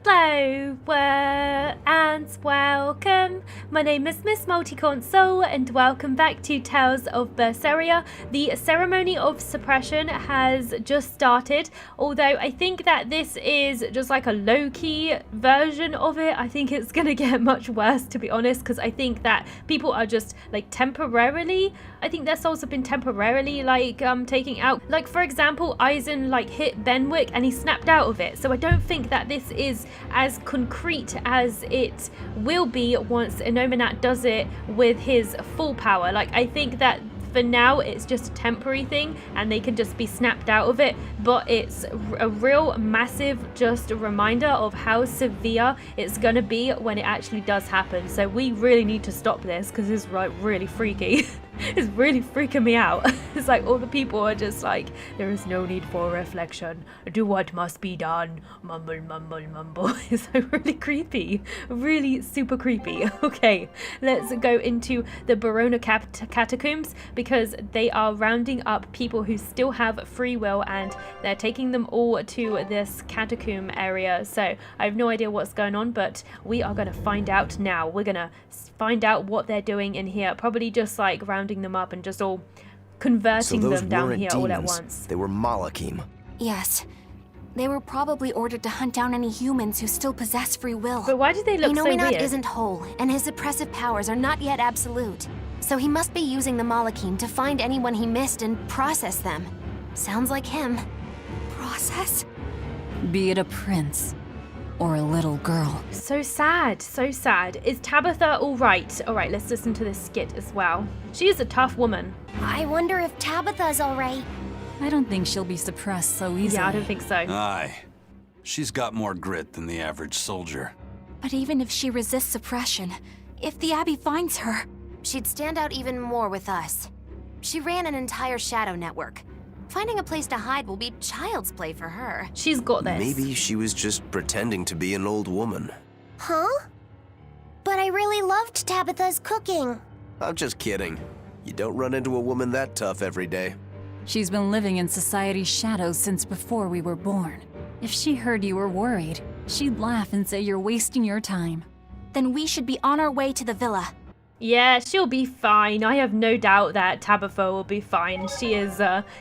Hello and welcome. My name is Miss Multiconsole and welcome back to Tales of Berseria. The ceremony of suppression has just started, although I think that this is just like a low-key version of it. I think it's gonna get much worse, to be honest, because I think that people are just like temporarily, I think their souls have been temporarily like taking out. Like for example, Eisen like hit Benwick and he snapped out of it. So I don't think that this is as concrete as it will be once Inominat does it with his full power. Like I think that for now it's just a temporary thing and they can just be snapped out of it, but it's a real massive just a reminder of how severe it's gonna be when it actually does happen. So we really need to stop this because it's like really freaky. It's really freaking me out. It's like all the people are just like, there is no need for reflection, do what must be done, mumble mumble mumble. It's like really creepy, really super creepy. Okay, let's go into the Barona catacombs because they are rounding up people who still have free will and they're taking them all to this catacomb area. So I have no idea what's going on, but we are going to find out now. We're going to find out what they're doing in here, probably just like rounding them up and just all converting them down here demons. All at once. They were Malakim. Yes. They were probably ordered to hunt down any humans who still possess free will. But why do they look so weird? Inominat isn't whole, and his suppressive powers are not yet absolute. So he must be using the Malakim to find anyone he missed and process them. Sounds like him. Process? Be it a prince or a little girl. So sad, so sad. Is Tabitha all right? All right, let's listen to this skit as well. She is a tough woman. I wonder if Tabitha's all right. I don't think she'll be suppressed so easily. Yeah, I don't think so. Aye. She's got more grit than the average soldier. But even if she resists suppression, if the Abbey finds her, She'd stand out even more with us. She ran an entire shadow network. Finding a place to hide will be child's play for her. She's got this. Maybe she was just pretending to be an old woman. Huh? But I really loved Tabitha's cooking. I'm just kidding. You don't run into a woman that tough every day. She's been living in society's shadows since before we were born. If she heard you were worried, she'd laugh and say you're wasting your time. then we should be on our way to the villa. Yeah, she'll be fine. I have no doubt that Tabitha will be fine. She is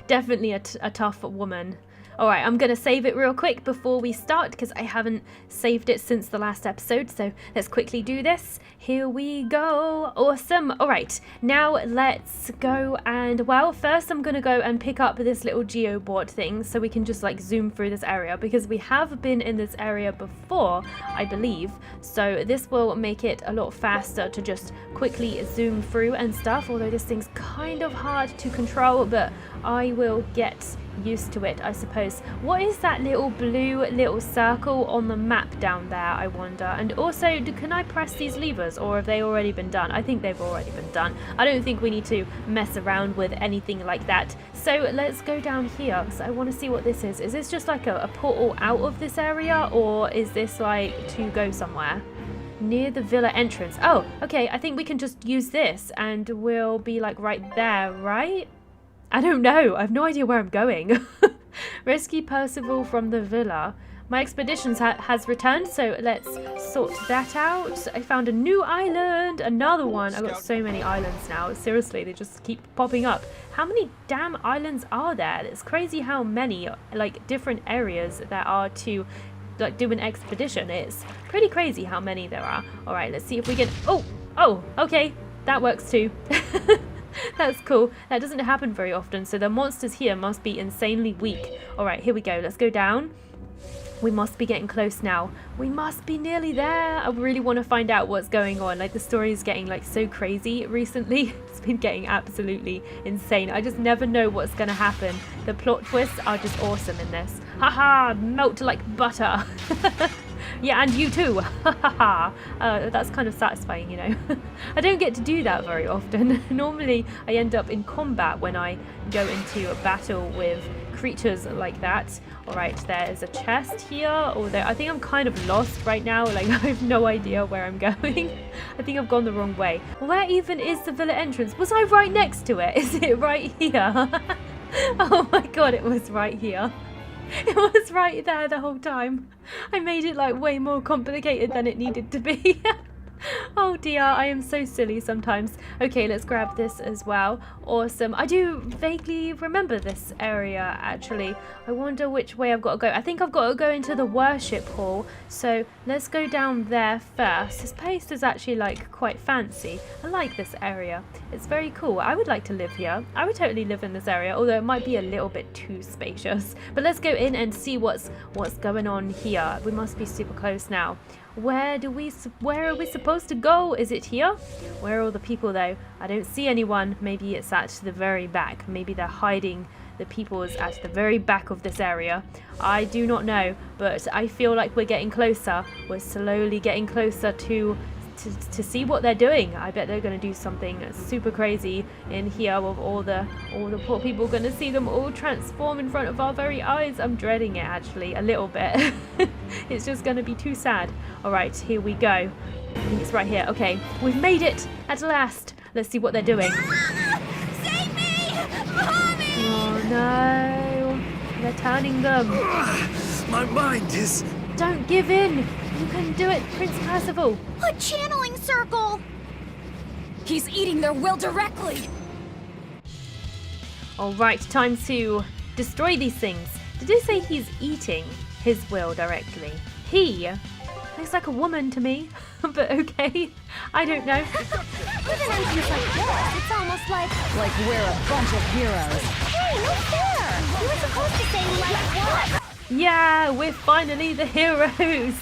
definitely a tough woman. Alright, I'm going to save it real quick before we start because I haven't saved it since the last episode. So let's quickly do this. Here we go. Awesome. Alright, now let's go and, well, first I'm going to go and pick up this little geoboard thing so we can just like zoom through this area because we have been in this area before, I believe. So this will make it a lot faster to just quickly zoom through and stuff, although this thing's kind of hard to control, but I will get used to it, I suppose. What is that little blue little circle on the map down there, I wonder? And also, can I press these levers or have they already been done? I think they've already been done. I don't think we need to mess around with anything like that. So let's go down here. So I want to see what this is. Is this just like a portal out of this area, or is this like to go somewhere? Near the villa entrance. Oh, okay, I think we can just use this and we'll be like right there, right? I don't know. I have no idea where I'm going. Rescue Percival from the villa. My expeditions has returned, so let's sort that out. I found a new island, another one. I've got so many islands now. Seriously, they just keep popping up. How many damn islands are there? It's crazy how many, like, different areas there are to, like, do an expedition. It's pretty crazy how many there are. All right, let's see if we can... Oh, okay. That works too. That's cool. That doesn't happen very often, so the monsters here must be insanely weak. Alright, here we go. Let's go down. We must be getting close now. We must be nearly there. I really want to find out what's going on. Like, the story is getting like so crazy recently. It's been getting absolutely insane. I just never know what's going to happen. The plot twists are just awesome in this. Haha, melt like butter. Yeah, and you too. That's kind of satisfying, you know. I don't get to do that very often. Normally, I end up in combat when I go into a battle with creatures like that. Alright, there's a chest here, although I think I'm kind of lost right now. Like, I have no idea where I'm going. I think I've gone the wrong way. Where even is the villa entrance? Was I right next to it? Is it right here? Oh my god, it was right here. It was right there the whole time. I made it like way more complicated than it needed to be. Oh dear, I am so silly sometimes. Okay, let's grab this as well. Awesome. I do vaguely remember this area, actually. I wonder which way I've got to go. I think I've got to go into the worship hall. So let's go down there first. This place is actually like quite fancy. I like this area. It's very cool. I would like to live here. I would totally live in this area, although it might be a little bit too spacious. But let's go in and see what's going on here. We must be super close now. Where are we supposed to go? Is it here? Where are all the people though? I don't see anyone. Maybe it's at the very back. Maybe they're hiding the peoples at the very back of this area. I do not know, but I feel like we're getting closer. We're slowly getting closer to see what they're doing. I bet they're going to do something super crazy in here with all the poor people. Going to see them all transform in front of our very eyes. I'm dreading it actually a little bit. It's just going to be too sad. All right, here we go. I think it's right here. Okay, we've made it at last. Let's see what they're doing. Save me! Mommy! Oh no, they're turning them. My mind is... Don't give in. You can do it, Prince Percival. A channeling circle! He's eating their will directly! Alright, time to destroy these things. Did they say he's eating his will directly? He looks like a woman to me, but okay. I don't know. Even on things like this, it's almost like We're a bunch of heroes. hey, no fair! You were supposed to say like what? Yeah, we're finally the heroes.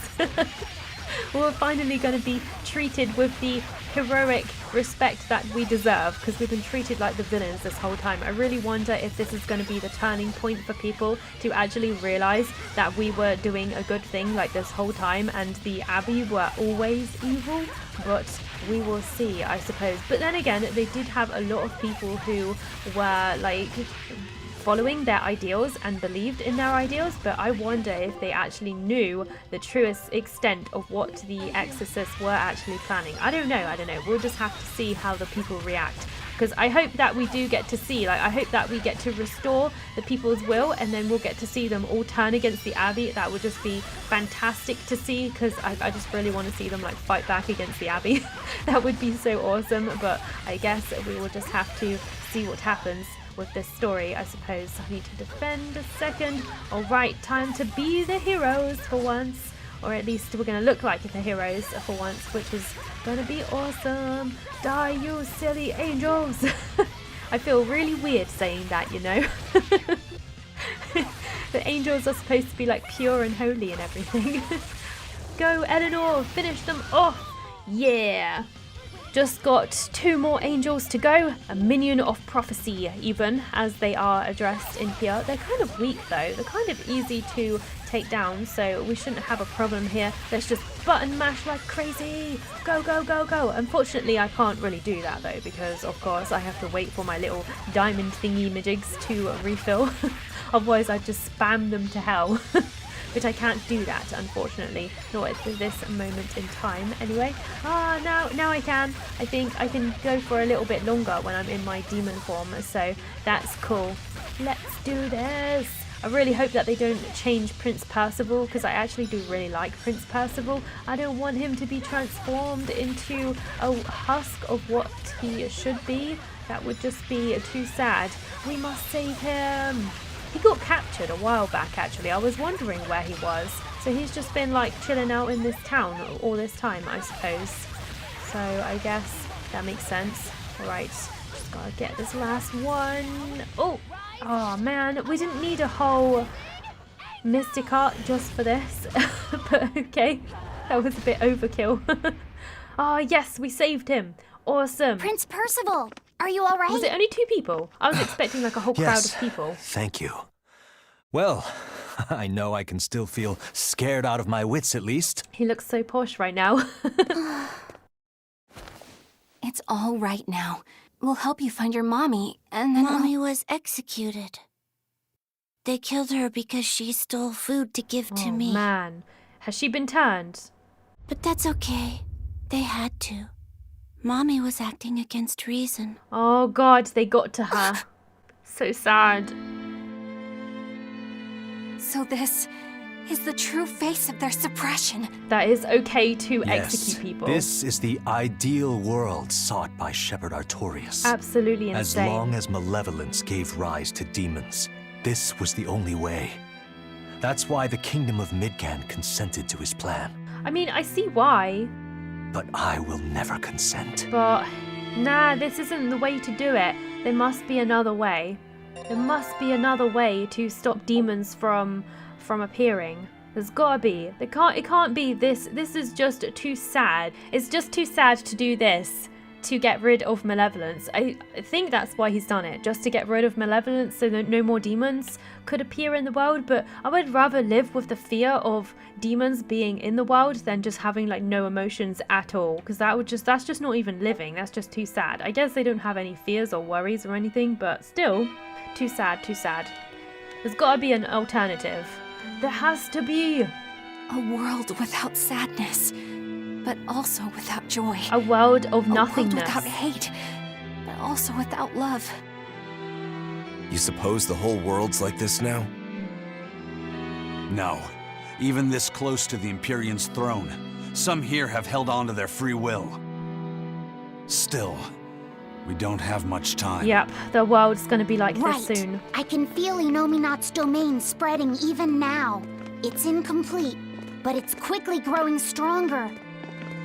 We're finally going to be treated with the heroic respect that we deserve, because we've been treated like the villains this whole time. I really wonder if this is going to be the turning point for people to actually realize that we were doing a good thing like this whole time and the Abbey were always evil. But we will see, I suppose. But then again, they did have a lot of people who were like following their ideals and believed in their ideals, but I wonder if they actually knew the truest extent of what the exorcists were actually planning. I don't know. We'll just have to see how the people react, because I hope that we do get to see, I hope that we get to restore the people's will, and then we'll get to see them all turn against the Abbey. That would just be fantastic to see, because I just really want to see them fight back against the Abbey. That would be so awesome. But I guess we will just have to see what happens with this story, I suppose. I need to defend a second. Alright, time to be the heroes for once. Or at least we're going to look like the heroes for once, which is going to be awesome. Die, you silly angels. I feel really weird saying that, you know. The angels are supposed to be pure and holy and everything. Go, Eleanor, finish them off. Yeah. Just got 2 more angels to go. A minion of prophecy, even, as they are addressed in here. They're kind of weak, though. They're kind of easy to take down, so we shouldn't have a problem here. Let's just button mash like crazy. Go, go, go, go. Unfortunately, I can't really do that, though, because, of course, I have to wait for my little diamond thingy-majigs to refill. Otherwise, I'd just spam them to hell. But I can't do that, unfortunately, not at this moment in time. Anyway, now I can. I think I can go for a little bit longer when I'm in my demon form, so that's cool. Let's do this. I really hope that they don't change Prince Percival, because I actually do really like Prince Percival. I don't want him to be transformed into a husk of what he should be. That would just be too sad. We must save him. He got captured a while back, actually. I was wondering where he was. So he's just been chilling out in this town all this time, I suppose. So I guess that makes sense. Alright, just gotta get this last one. Oh man, we didn't need a whole mystic art just for this. But okay, that was a bit overkill. Yes, we saved him. Awesome. Prince Percival, are you all right? Was it only 2 people? I was expecting a whole crowd of people. Thank you. Well, I know I can still feel scared out of my wits at least. He looks so posh right now. It's all right now. We'll help you find your mommy, and then Mommy was executed. They killed her because she stole food to give to me. Oh man, has she been turned? But that's okay. They had to. Mommy was acting against reason. Oh god, they got to her. So sad. So this is the true face of their suppression. That is okay to Yes, execute people. this is the ideal world sought by Shepherd Artorias. Absolutely As insane. long as malevolence gave rise to demons, this was the only way. That's why the Kingdom of Midgand consented to his plan. I mean, I see why, But I will never consent. but nah, this isn't the way to do it. There must be another way. There must be another way to stop demons from appearing. There's gotta be. It can't be this. This is just too sad. It's just too sad to do this to get rid of malevolence. I think that's why he's done it, just to get rid of malevolence so that no more demons could appear in the world. But I would rather live with the fear of demons being in the world than just having like no emotions at all, because that's just not even living. That's just too sad. I guess they don't have any fears or worries or anything, but still, too sad, too sad. There's gotta be an alternative. There has to be. A world without sadness, but also without joy. A world of A world nothingness. without hate, but also without love. You suppose the whole world's like this now? No. Even this close to the Empyrean's throne, some here have held on to their free will. Still, we don't have much time. Yep, the world's gonna be like Right. this soon. I can feel Inominat's domain spreading even now. It's incomplete, but it's quickly growing stronger.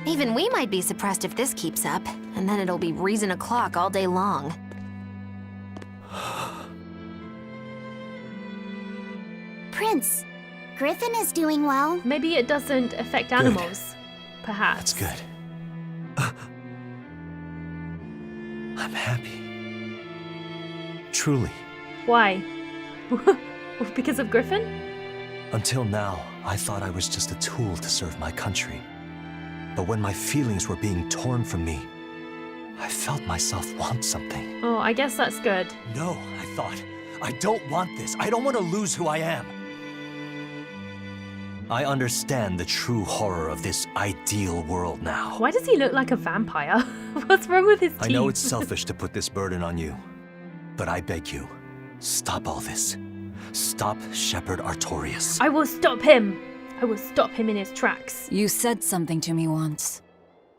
Even we might be suppressed if this keeps up, and then it'll be reason o'clock all day long. Prince, Griffin is doing well. Maybe it doesn't affect animals. Perhaps. That's good. I'm happy. Truly. Why? Because of Griffin? Until now, I thought I was just a tool to serve my country. But when my feelings were being torn from me, I felt myself want something. Oh, I guess that's good. No, I thought, I don't want this. I don't want to lose who I am. I understand the true horror of this ideal world now. Why does he look like a vampire? What's wrong with his teeth? I know it's selfish to put this burden on you, but I beg you, stop all this. Stop Shepherd Artorias. I will stop him. I will stop him in his tracks. You said something to me once.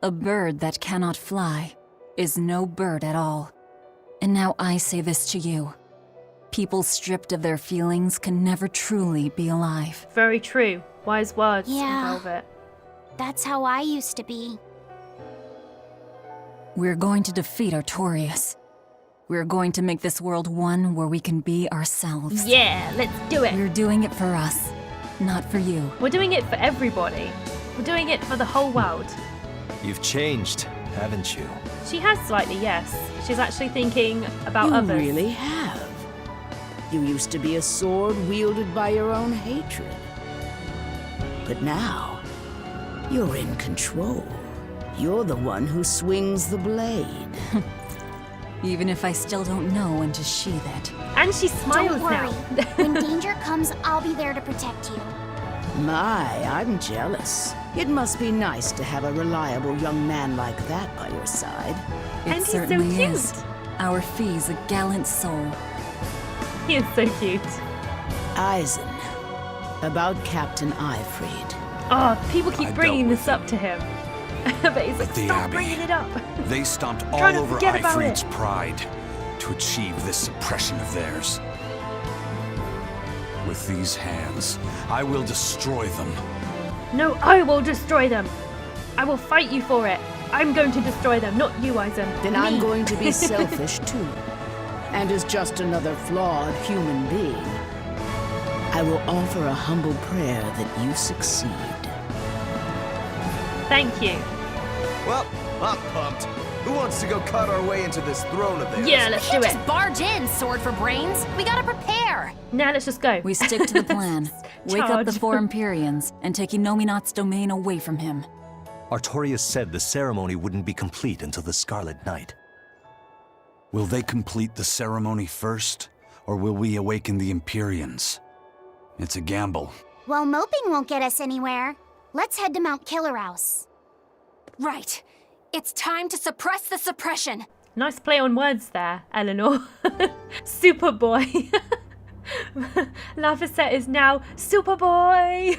A bird that cannot fly is no bird at all. And now I say this to you. People stripped of their feelings can never truly be alive. Very true. Wise words, Yeah. Velvet. That's how I used to be. We're going to defeat Artorias. We're going to make this world one where we can be ourselves. Yeah, let's do it. We're doing it for us, not for you. We're doing it for everybody. We're doing it for the whole world. You've changed, haven't you? She has slightly, yes. She's actually thinking about You others. really have. You used to be a sword wielded by your own hatred. But now, you're in control. You're the one who swings the blade. Even if I still don't know when to sheathe it. And she smiles Don't worry. now. When danger comes, I'll be there to protect you. My, I'm jealous. It must be nice to have a reliable young man like that by your side. It And he's so certainly cute. is. Our fee's a gallant soul. He is so cute. Eisen, about Captain Eyfried. Oh, people keep I bringing dealt this up to him. But he's like, But the stop Abbey. bringing it up. They stomped all Trying to over forget about Eyfried's it. pride to achieve this suppression of theirs. With these hands, I will destroy them. No, I will destroy them. I will fight you for it. I'm going to destroy them, not you, Eisen. Then Me. I'm going to be selfish too. And as just another flawed human being, I will offer a humble prayer that you succeed. Thank you. Well, I'm pumped. Who wants to go cut our way into this throne of theirs? Yeah, let's do Can't it. just barge in, sword for brains. We gotta prepare. Now let's just go. We stick to the plan. Wake up the Charge. 4 Empyreans and take Inominat's domain away from him. Artorias said the ceremony wouldn't be complete until the Scarlet Night. Will they complete the ceremony first, or will we awaken the Empyreans? It's a gamble. Well, moping won't get us anywhere. Let's head to Mount Killerhouse. Right. It's time to suppress the suppression. Nice play on words there, Eleanor. Superboy. Laphicet is now Superboy!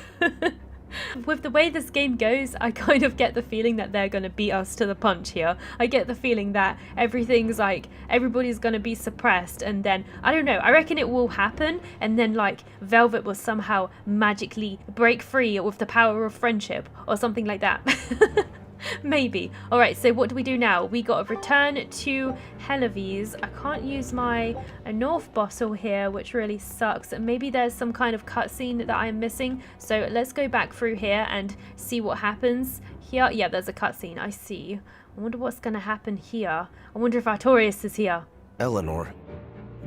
With the way this game goes, I kind of get the feeling that they're going to beat us to the punch here. I get the feeling that everything's like, everybody's going to be suppressed, and then, I don't know, I reckon it will happen, and then like Velvet will somehow magically break free with the power of friendship, or something like that. Maybe. Alright, so what do we do now? We got to return to Helives. I can't use my North bottle here, which really sucks. Maybe there's some kind of cutscene that I'm missing. So let's go back through here and see what happens. Here, yeah, there's a cutscene. I see. I wonder what's going to happen here. I wonder if Artorias is here. Eleanor,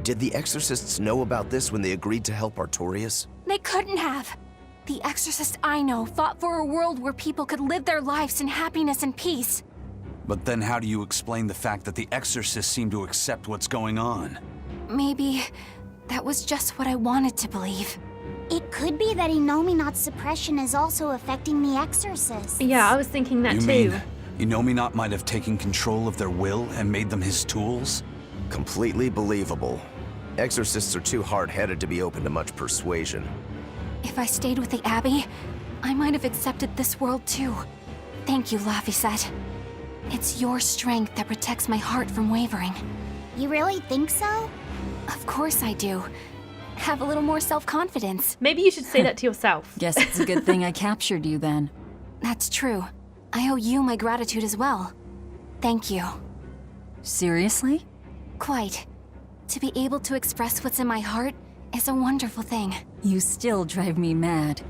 did the exorcists know about this when they agreed to help Artorias? They couldn't have. The exorcist I know fought for a world where people could live their lives in happiness and peace. But then how do you explain the fact that the exorcists seem to accept what's going on? Maybe that was just what I wanted to believe. It could be that Innominat's suppression is also affecting the exorcists. Yeah, I was thinking that You too. mean Innominat might have taken control of their will and made them his tools? Completely believable. Exorcists are too hard-headed to be open to much persuasion. If I stayed with the Abbey, I might have accepted this world too. Thank you, Laphicet. It's your strength that protects my heart from wavering. You really think so? Of course I do. Have a little more self-confidence. Maybe you should say that to yourself. Guess it's a good thing I captured you then. That's true. I owe you my gratitude as well. Thank you. Seriously? Quite. To be able to express what's in my heart is a wonderful thing. You still drive me mad,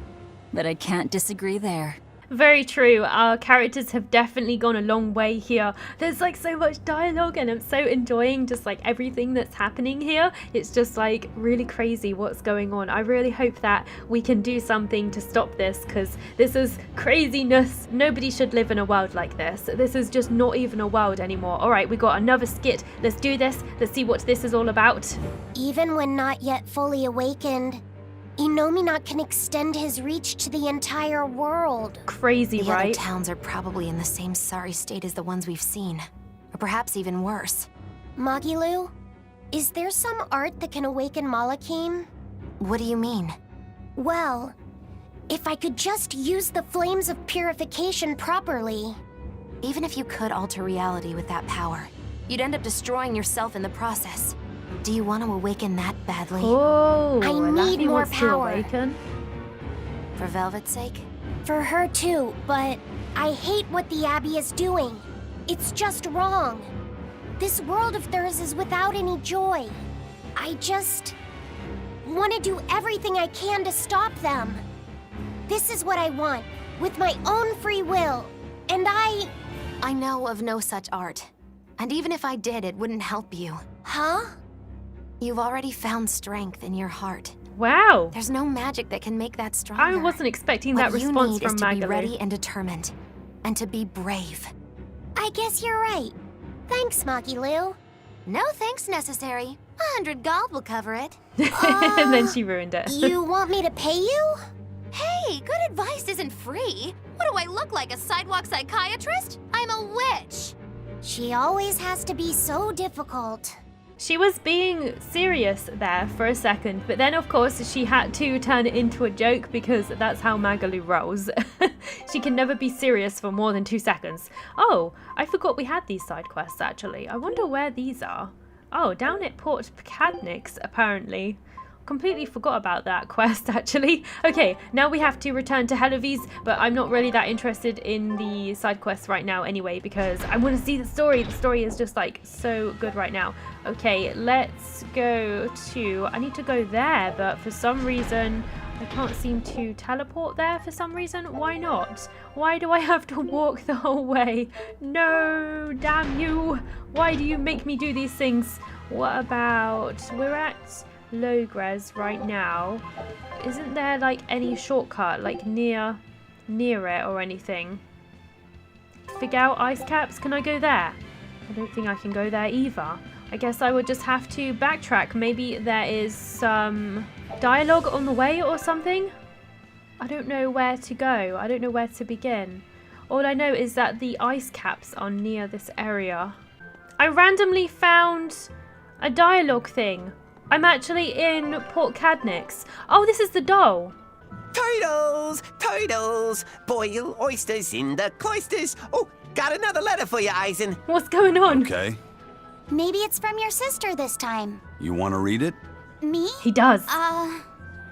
but I can't disagree there. Very true. Our characters have definitely gone a long way here. There's like so much dialogue and I'm so enjoying just like everything that's happening here. It's just like really crazy what's going on. I really hope that we can do something to stop this, because this is craziness. Nobody should live in a world like this. This is just not even a world anymore. All right, we got another skit. Let's do this. Let's see what this is all about. Even when not yet fully awakened, Innominat can extend his reach to the entire world. Crazy, The right? other towns are probably in the same sorry state as the ones we've seen. Or perhaps even worse. Magilu, is there some art that can awaken Malakim? What do you mean? Well, if I could just use the flames of purification properly. Even if you could alter reality with that power, you'd end up destroying yourself in the process. Do you want to awaken that badly? Oh, I Laffy need more wants to power. awaken. For Velvet's sake? For her too, but I hate what the Abbey is doing. It's just wrong. This world of theirs is without any joy. I just want to do everything I can to stop them. This is what I want, with my own free will. And I know of no such art. And even if I did, it wouldn't help you. Huh? You've already found strength in your heart. Wow. There's no magic that can make that stronger. I wasn't expecting that What you response need from is to be Magalu. ready and determined. And to be brave. I guess you're right. Thanks, Magilu. No thanks necessary. 100 gold will cover it. And then she ruined it. You want me to pay you? Hey, good advice isn't free. What do I look like, a sidewalk psychiatrist? I'm a witch. She always has to be so difficult. She was being serious there for a second, but then of course she had to turn it into a joke because that's how Magalu rolls. She can never be serious for more than 2 seconds. Oh, I forgot we had these side quests actually. I wonder where these are. Oh, down at Port Picadnix apparently. Completely forgot about that quest actually. Okay, now we have to return to Helives, but I'm not really that interested in the side quests right now anyway because I want to see the story. The story is just like so good right now. Okay, let's go to, I need to go there, but for some reason I can't seem to teleport there for some reason. Why not? Why do I have to walk the whole way? No, damn you. Why do you make me do these things? What about, we're at Logres right now. Isn't there like any shortcut like near it or anything? Figure out ice caps. Can I go there? I don't think I can go there either. I guess I would just have to backtrack. Maybe there is some dialogue on the way or something. I don't know where to go. I don't know where to begin. All I know is that the ice caps are near this area. I randomly found a dialogue thing. I'm actually in Port Cadnix. Oh, this is the doll. Turtles! Turtles! Boil oysters in the cloisters. Oh, got another letter for you, Eisen. What's going on? Okay. Maybe it's from your sister this time. You want to read it? Me? He does.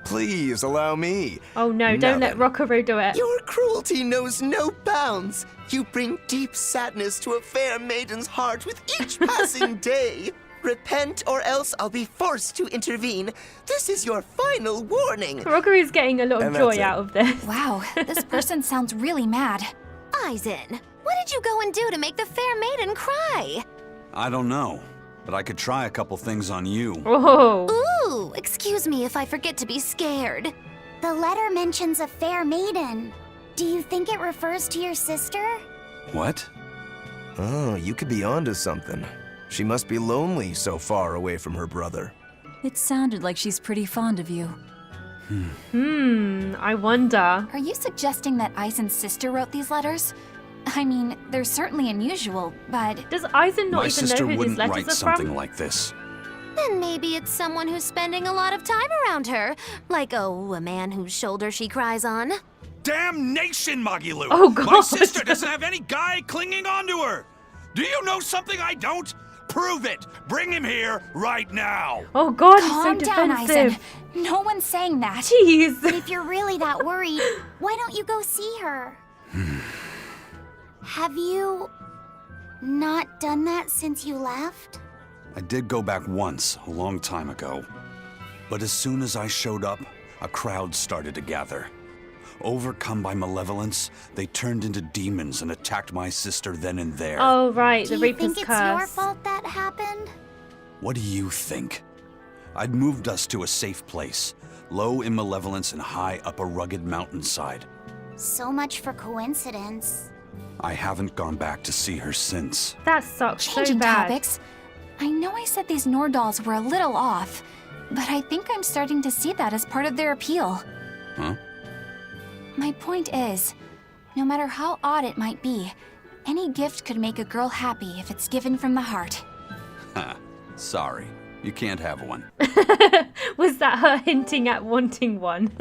Please allow me. Oh no, don't let Rockaro do it. Your cruelty knows no bounds. You bring deep sadness to a fair maiden's heart with each passing day. Repent or else I'll be forced to intervene. This is your final warning. Rockaro's getting a lot of And that's joy it. out of this. Wow, this person sounds really mad. Eisen, what did you go and do to make the fair maiden cry? I don't know, but I could try a couple things on you. Oh. Ooh, excuse me if I forget to be scared. The letter mentions a fair maiden. Do you think it refers to your sister? What? Oh, you could be onto something. She must be lonely so far away from her brother. It sounded like she's pretty fond of you. I wonder. Are you suggesting that Eisen's sister wrote these letters? I mean, they're certainly unusual, but... Does Eisen not My even sister know who these wouldn't letters write are something from? like this. Then maybe it's someone who's spending a lot of time around her. Like, oh, a man whose shoulder she cries on. Damnation, Magilu! Oh, God. My sister doesn't have any guy clinging onto her! Do you know something I don't? Prove it! Bring him here right now! Oh god, Calm he's so down, defensive. Eisen. No one's saying that. Jeez. If you're really that worried, why don't you go see her? Have you not done that since you left? I did go back once, a long time ago. But as soon as I showed up, a crowd started to gather. Overcome by malevolence, they turned into demons and attacked my sister then and there. Oh right, Do the you Reaper's think it's curse. your fault that happened? What do you think? I'd moved us to a safe place, low in malevolence and high up a rugged mountainside. So much for coincidence. I haven't gone back to see her since. That sucks so Changing bad. topics. I know I said these Nordals were a little off, but I think I'm starting to see that as part of their appeal. Huh? My point is, no matter how odd it might be, any gift could make a girl happy if it's given from the heart. Ha. Sorry, you can't have one. Was that her hinting at wanting one?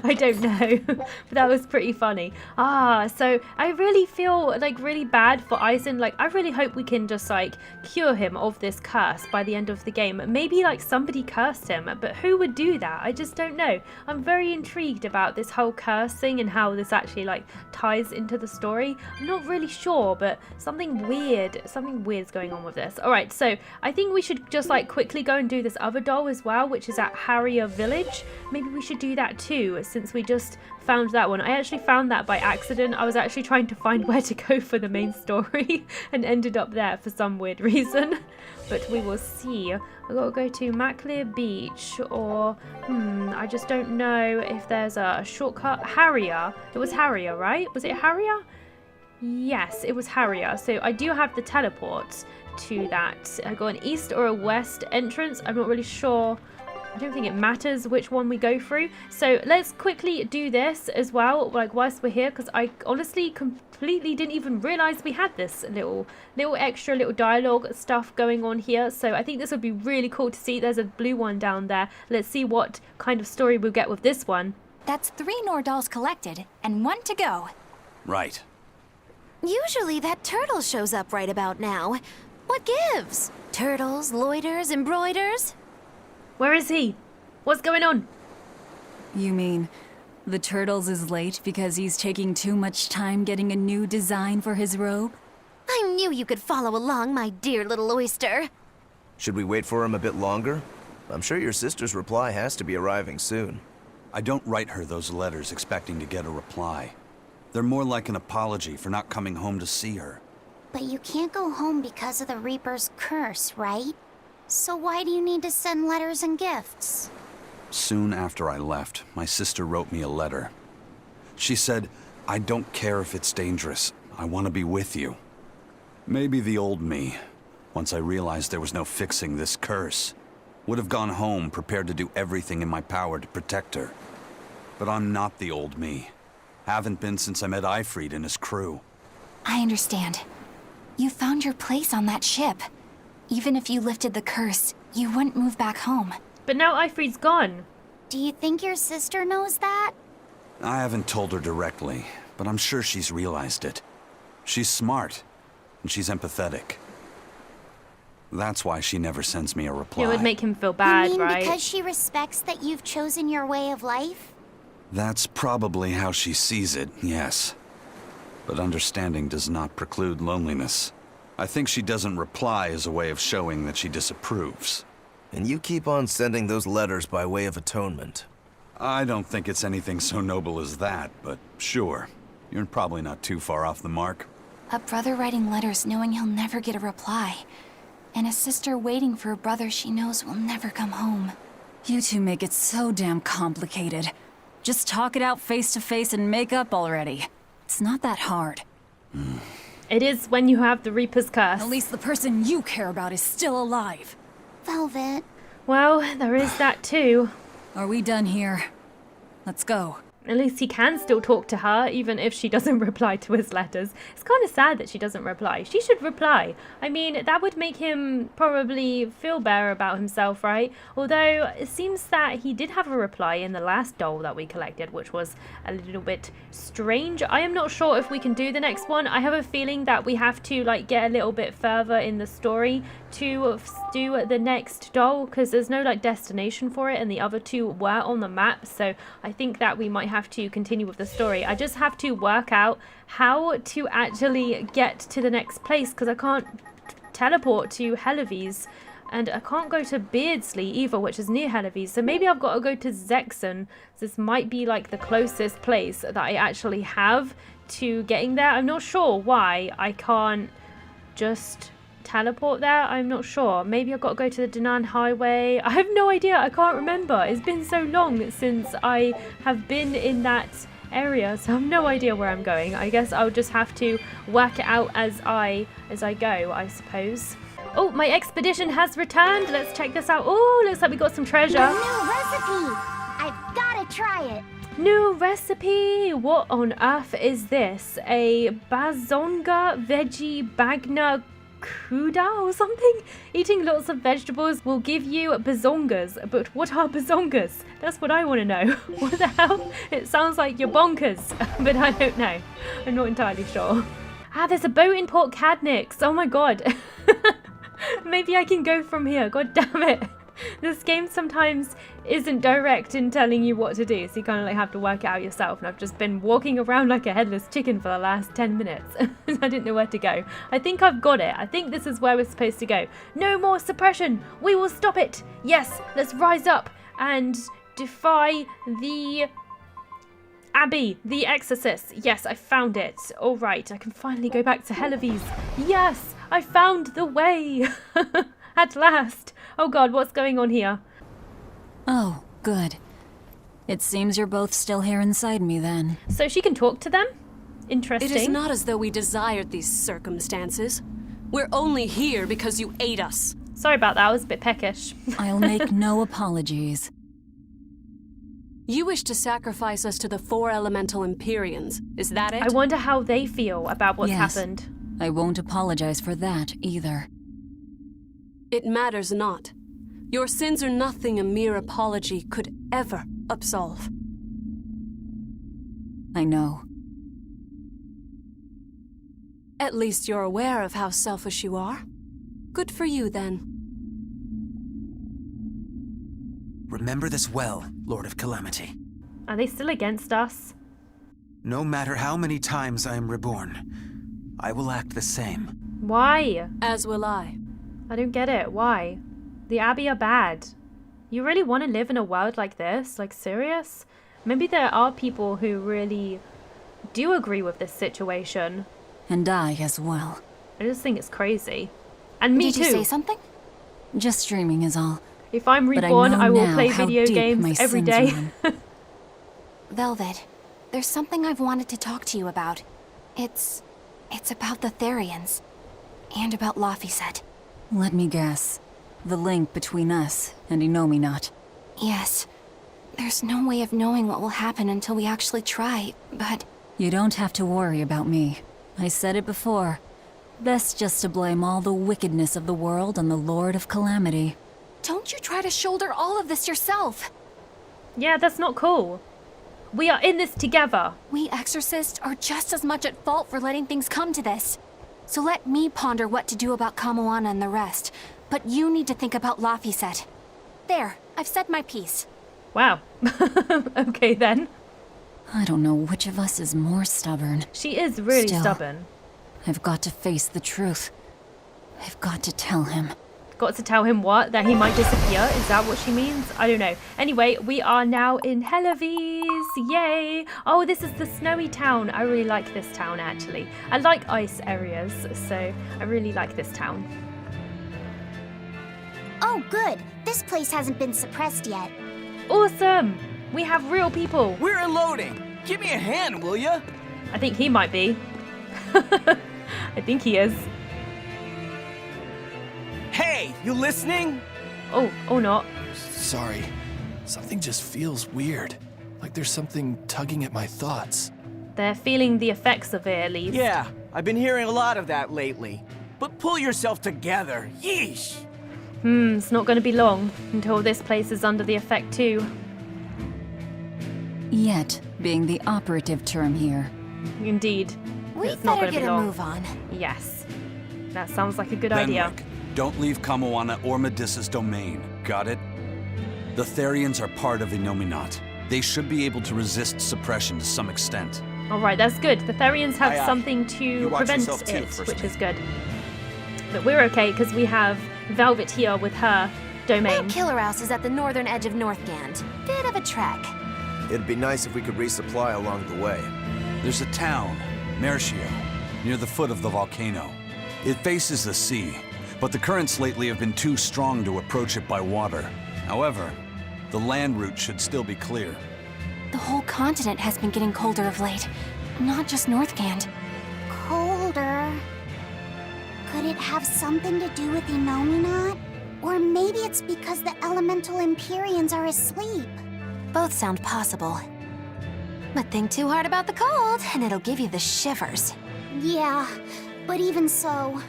I don't know, but that was pretty funny. So I really feel like really bad for Eisen. Like I really hope we can just like cure him of this curse by the end of the game. Maybe like somebody cursed him, but who would do that? I just don't know. I'm very intrigued about this whole curse thing and how this actually like ties into the story. I'm not really sure, but something weird's going on with this. All right, so I think we should just like quickly go and do this other doll as well, which is at Harrier Village. Maybe we should do that too, since we just found that one. I actually found that by accident. I was actually trying to find where to go for the main story and ended up there for some weird reason. But we will see. I gotta go to Maclear Beach or I just don't know if there's a shortcut. Harrier. It was Harrier, right? Was it Harrier? Yes, it was Harrier. So I do have the teleport to that. I got an east or a west entrance. I'm not really sure. I don't think it matters which one we go through. So let's quickly do this as well, like whilst we're here, because I honestly completely didn't even realize we had this little extra little dialogue stuff going on here. So I think this would be really cool to see. There's a blue one down there. Let's see what kind of story we'll get with this one. That's 3 Nordals collected and 1 to go. Right. Usually that turtle shows up right about now. What gives? Turtles, loiters, embroiders? Where is he? What's going on? You mean the Turtles is late because he's taking too much time getting a new design for his robe? I knew you could follow along, my dear little oyster. Should we wait for him a bit longer? I'm sure your sister's reply has to be arriving soon. I don't write her those letters expecting to get a reply. They're more like an apology for not coming home to see her. But you can't go home because of the Reaper's curse, right? So why do you need to send letters and gifts? Soon after I left, my sister wrote me a letter. She said, I don't care if it's dangerous. I want to be with you. Maybe the old me, once I realized there was no fixing this curse, would have gone home prepared to do everything in my power to protect her. But I'm not the old me. Haven't been since I met Eifried and his crew. I understand. You found your place on that ship. Even if you lifted the curse, you wouldn't move back home. But now Ifrit's gone. Do you think your sister knows that? I haven't told her directly, but I'm sure she's realized it. She's smart, and she's empathetic. That's why she never sends me a reply. It would make him feel bad, you mean right? because she respects that you've chosen your way of life? That's probably how she sees it, yes. But understanding does not preclude loneliness. I think she doesn't reply as a way of showing that she disapproves. And you keep on sending those letters by way of atonement. I don't think it's anything so noble as that, but sure. You're probably not too far off the mark. A brother writing letters knowing he'll never get a reply. And a sister waiting for a brother she knows will never come home. You two make it so damn complicated. Just talk it out face to face and make up already. It's not that hard. It is when you have the Reaper's Curse. At least the person you care about is still alive. Velvet. Well, there is that too. Are we done here? Let's go. At least he can still talk to her, even if she doesn't reply to his letters. It's kind of sad that she doesn't reply. She should reply. I mean, that would make him probably feel better about himself, right? Although, it seems that he did have a reply in the last doll that we collected, which was a little bit strange. I am not sure if we can do the next one. I have a feeling that we have to, like, get a little bit further in the story to do the next doll, because there's no, like, destination for it, and the other two were on the map, so I think that we might have to continue with the story. I just have to work out how to actually get to the next place, because I can't teleport to Helives, and I can't go to Beardsley either, which is near Helives, so maybe I've got to go to Zexon. This might be like the closest place that I actually have to getting there. I'm not sure why I can't just teleport there. I'm not sure. Maybe I've got to go to the Danan Highway. I have no idea. I can't remember. It's been so long since I have been in that area, so I have no idea where I'm going. I guess I'll just have to work it out as I go, I suppose. Oh, my expedition has returned. Let's check this out. Oh, looks like we got some treasure. A new recipe! I've gotta try it. New recipe! What on earth is this? A bazonga veggie bagna kuda or something? Eating lots of vegetables will give you bazongas. But what are bazongas? That's what I want to know. What the hell? It sounds like you're bonkers, but I don't know. I'm not entirely sure. Ah, there's a boat in Port Cadnix. Oh my god. Maybe I can go from here. God damn it. This game sometimes isn't direct in telling you what to do, so you kind of like have to work it out yourself, and I've just been walking around like a headless chicken for the last 10 minutes. I didn't know where to go. I think I've got it. I think this is where we're supposed to go. No more suppression! We will stop it! Yes, let's rise up and defy the Abbey, the Exorcist. Yes, I found it. All right, I can finally go back to Helives. Yes, I found the way! At last! Oh god, what's going on here? Oh, good. It seems you're both still here inside me then. So she can talk to them? Interesting. It is not as though we desired these circumstances. We're only here because you ate us. Sorry about that, I was a bit peckish. I'll make no apologies. You wish to sacrifice us to the 4 elemental Empyreans, is that it? I wonder how they feel about what's Yes. happened. I won't apologize for that either. It matters not. Your sins are nothing a mere apology could ever absolve. I know. At least you're aware of how selfish you are. Good for you, then. Remember this well, Lord of Calamity. Are they still against us? No matter how many times I am reborn, I will act the same. Why? As will I. I don't get it. Why? The Abbey are bad. You really want to live in a world like this? Like, serious? Maybe there are people who really do agree with this situation. And I as well. I just think it's crazy. And me Did too. you say something? Just dreaming is all. If I'm But reborn, I know I will now play how video deep my games every sins day. run. Velvet, there's something I've wanted to talk to you about. It's about the Therians. And about Laphicet. Let me guess. The link between us and Innominat. Yes. There's no way of knowing what will happen until we actually try, but... You don't have to worry about me. I said it before. Best just to blame all the wickedness of the world on the Lord of Calamity. Don't you try to shoulder all of this yourself. Yeah, that's not cool. We are in this together. We exorcists are just as much at fault for letting things come to this. So let me ponder what to do about Kamoana and the rest. But you need to think about Laphicet. There, I've said my piece. Wow. Okay then. I don't know which of us is more stubborn. She is really Still, stubborn. I've got to face the truth. I've got to tell him. Got to tell him what? That he might disappear? Is that what she means? I don't know. Anyway, we are now in Helavis. Yay! Oh, this is the snowy town. I really like this town, actually. I like ice areas, so I really like this town. Oh, good. This place hasn't been suppressed yet. Awesome! We have real people. We're unloading. Give me a hand, will ya? I think he might be. I think he is. Hey, you listening? Oh, not. Sorry. Something just feels weird. Like there's something tugging at my thoughts. They're feeling the effects of it, at least. Yeah, I've been hearing a lot of that lately. But pull yourself together. Yeesh! It's not going to be long until this place is under the effect too. Yet being the operative term here. Indeed. We It's not better going to get be a long. move on. Yes. That sounds like a good idea. Benwick, don't leave Kamoana or Medissa's domain. Got it? The Therians are part of Innominat. They should be able to resist suppression to some extent. Alright, that's good. The Therians have Aye, aye. something to You watch prevent yourself too, it, First which Mate. is good. But we're okay because we have Velvet here with her domain. Mount Killer House is at the northern edge of Northgand. Bit of a trek. It'd be nice if we could resupply along the way. There's a town, Mercio, near the foot of the volcano. It faces the sea, but the currents lately have been too strong to approach it by water. However, the land route should still be clear. The whole continent has been getting colder of late. Not just Northgand. Colder. Could it have something to do with Innominat? Or maybe it's because the elemental Empyreans are asleep. Both sound possible. But think too hard about the cold, and it'll give you the shivers. Yeah, but even so...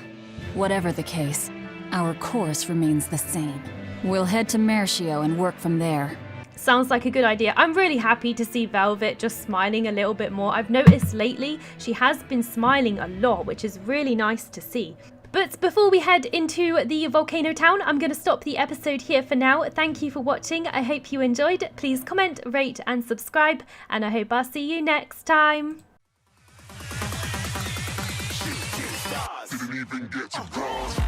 Whatever the case, our course remains the same. We'll head to Mercio and work from there. Sounds like a good idea. I'm really happy to see Velvet just smiling a little bit more. I've noticed lately she has been smiling a lot, which is really nice to see. But before we head into the volcano town, I'm going to stop the episode here for now. Thank you for watching. I hope you enjoyed. Please comment, rate and subscribe, and I hope I'll see you next time. Didn't even get to cross.